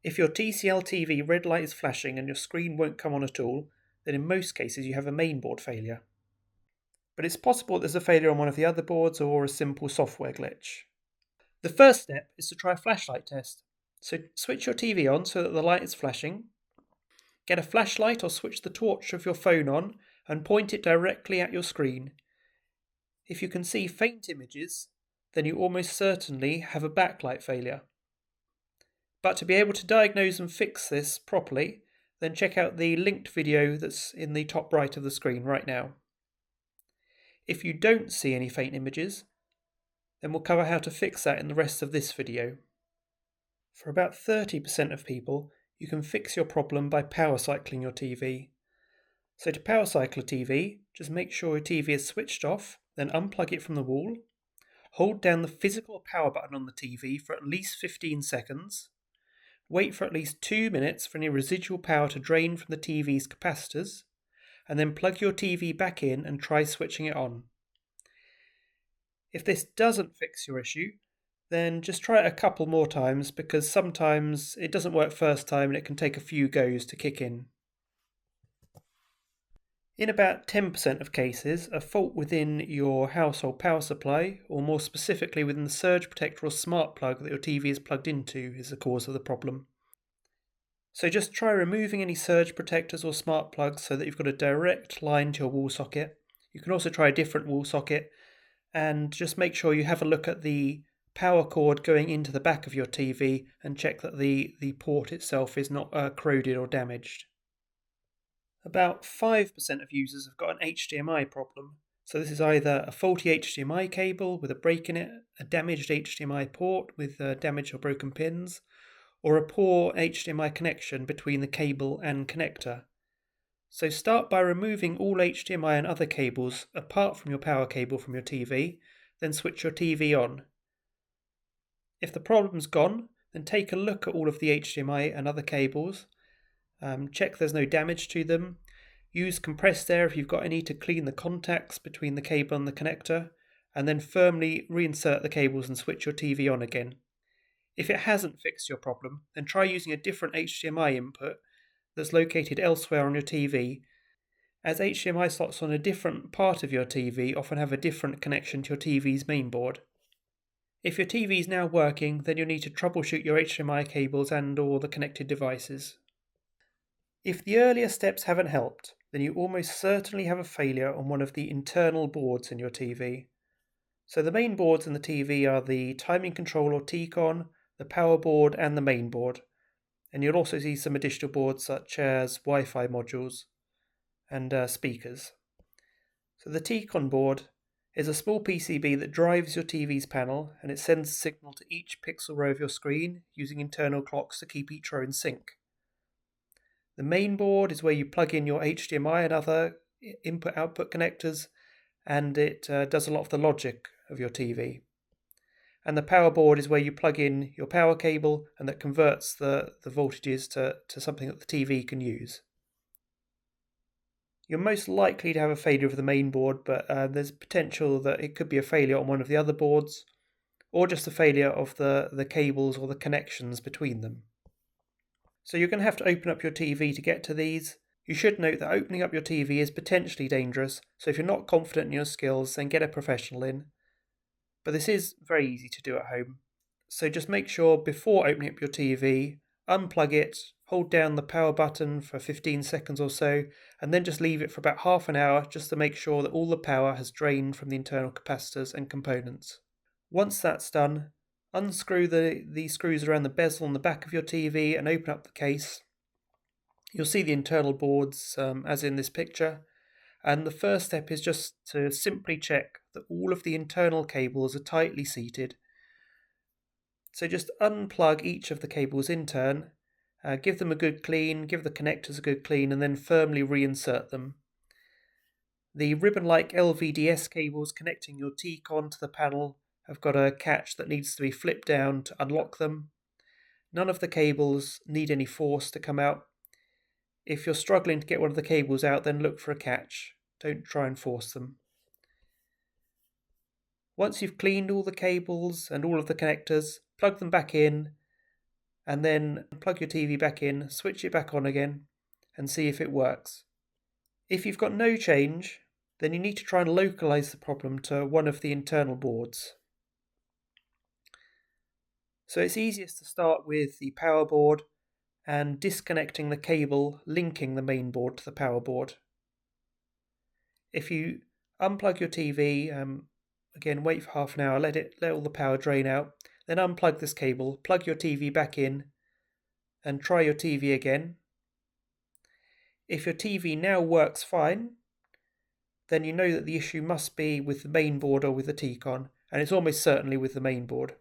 If your TCL TV red light is flashing and your screen won't come on at all, then in most cases you have a mainboard failure. But it's possible there's a failure on one of the other boards or a simple software glitch. The first step is to try a flashlight test. So switch your TV on so that the light is flashing. Get a flashlight or switch the torch of your phone on and point it directly at your screen. If you can see faint images, then you almost certainly have a backlight failure. But to be able to diagnose and fix this properly, then check out the linked video that's in the top right of the screen right now. If you don't see any faint images, then we'll cover how to fix that in the rest of this video. For about 30% of people, you can fix your problem by power cycling your TV. So to power cycle a TV, just make sure your TV is switched off, then unplug it from the wall. Hold down the physical power button on the TV for at least 15 seconds. Wait for at least 2 minutes for any residual power to drain from the TV's capacitors, and then plug your TV back in and try switching it on. If this doesn't fix your issue, then just try it a couple more times, because sometimes it doesn't work first time and it can take a few goes to kick in. In about 10% of cases, a fault within your household power supply, or more specifically within the surge protector or smart plug that your TV is plugged into, is the cause of the problem. So just try removing any surge protectors or smart plugs so that you've got a direct line to your wall socket. You can also try a different wall socket, and just make sure you have a look at the power cord going into the back of your TV and check that the port itself is not corroded or damaged. About 5% of users have got an HDMI problem. So this is either a faulty HDMI cable with a break in it, a damaged HDMI port with damaged or broken pins, or a poor HDMI connection between the cable and connector. So start by removing all HDMI and other cables apart from your power cable from your TV, then switch your TV on. If the problem's gone, then take a look at all of the HDMI and other cables. Check there's no damage to them. Use compressed air if you've got any to clean the contacts between the cable and the connector, and then firmly reinsert the cables and switch your TV on again. If it hasn't fixed your problem, then try using a different HDMI input that's located elsewhere on your TV, as HDMI slots on a different part of your TV often have a different connection to your TV's mainboard. If your TV is now working, then you'll need to troubleshoot your HDMI cables and or the connected devices. If the earlier steps haven't helped, then you almost certainly have a failure on one of the internal boards in your TV. So the main boards in the TV are the timing control or T-con, the power board and the main board. And you'll also see some additional boards such as Wi-Fi modules and speakers. So the T-con board is a small PCB that drives your TV's panel, and it sends a signal to each pixel row of your screen using internal clocks to keep each row in sync. The main board is where you plug in your HDMI and other input-output connectors, and it does a lot of the logic of your TV. And the power board is where you plug in your power cable, and that converts the voltages to something that the TV can use. You're most likely to have a failure of the main board, but there's potential that it could be a failure on one of the other boards, or just a failure of the cables or the connections between them. So you're going to have to open up your TV to get to these. You should note that opening up your TV is potentially dangerous, so if you're not confident in your skills, then get a professional in. But this is very easy to do at home. So just make sure before opening up your TV, unplug it, hold down the power button for 15 seconds or so, and then just leave it for about half an hour just to make sure that all the power has drained from the internal capacitors and components. Once that's done, unscrew the screws around the bezel on the back of your TV and open up the case. You'll see the internal boards as in this picture, and the first step is just to simply check that all of the internal cables are tightly seated. So just unplug each of the cables in turn, give them a good clean, give the connectors a good clean, and then firmly reinsert them. The ribbon-like LVDS cables connecting your T-con to the panel have got a catch that needs to be flipped down to unlock them. None of the cables need any force to come out. If you're struggling to get one of the cables out, then look for a catch. Don't try and force them. Once you've cleaned all the cables and all of the connectors, plug them back in and then plug your TV back in, switch it back on again, and see if it works. If you've got no change, then you need to try and localize the problem to one of the internal boards. So it's easiest to start with the power board and disconnecting the cable linking the main board to the power board. If you unplug your TV, again wait for half an hour, let all the power drain out, then unplug this cable, plug your TV back in, and try your TV again. If your TV now works fine, then you know that the issue must be with the main board or with the T-con, and it's almost certainly with the main board.